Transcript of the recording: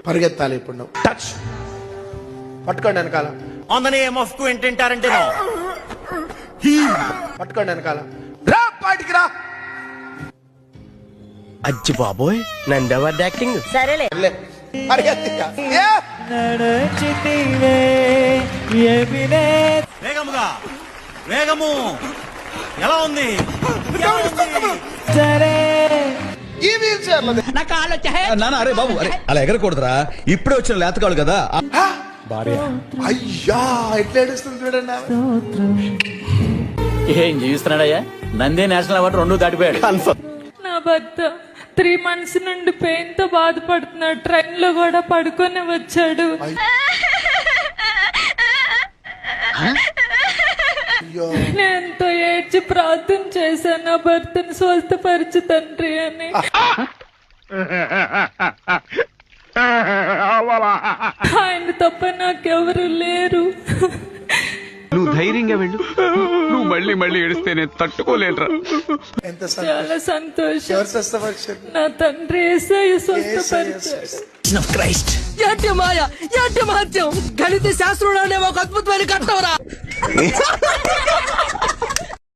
పరిగెత్తాలి ఇప్పుడు నువ్వు. టచ్ పట్టుకోండి వెనకాల. On the name of Quentin Tarantino. పట్టుకోండి వెనకాల. రా బయటికి రా. అజ్జి బాబోయ్ నందెవర్ యాక్టింగ్. సరేలే లే, పరిగెత్తి ఇక. వేగముగా వేగము. ఎలా ఉంది? ఈ వీల్ చైర్లో అరే బాబు అరే అలా ఎగరకూడదురా, ఇప్పుడే వచ్చిన లేతకాడు కదా. అయ్యా ఎట్లా ఏడుస్తుంది చూడండి ఆమె. ఏం జీవిస్తున్నాడయ్యా? నంది నేషనల్ అవార్డు 2 దాటిపోయాడు. నా భర్త 3 months నుండి పెయిన్ తో బాధపడుతున్నాడు. ట్రైన్ లో కూడా పడుకొని వచ్చాడు. అయ్యో నేను ఎంతో ఏడ్చి ప్రార్థన చేశాను, నా భర్తను స్వస్థపరచు తండ్రి అని. ఆయన తప్ప నాకెవరు లేరు. నువ్వు ధైర్యంగా వెళ్ళు. నువ్వు మళ్ళీ మళ్ళీ ఏడిస్తే నేను తట్టుకోలేనురా. ఎంత చాలా సంతోషం. ఎవరు స్వస్థపరిచారు? నా తండ్రి యేసయ్య స్వస్థపరిచాడు. ఏంటి మాయ, ఏంటి మహత్యం? గణిత శాస్త్రంలోనే ఒక అద్భుతమైన కట్టవరా.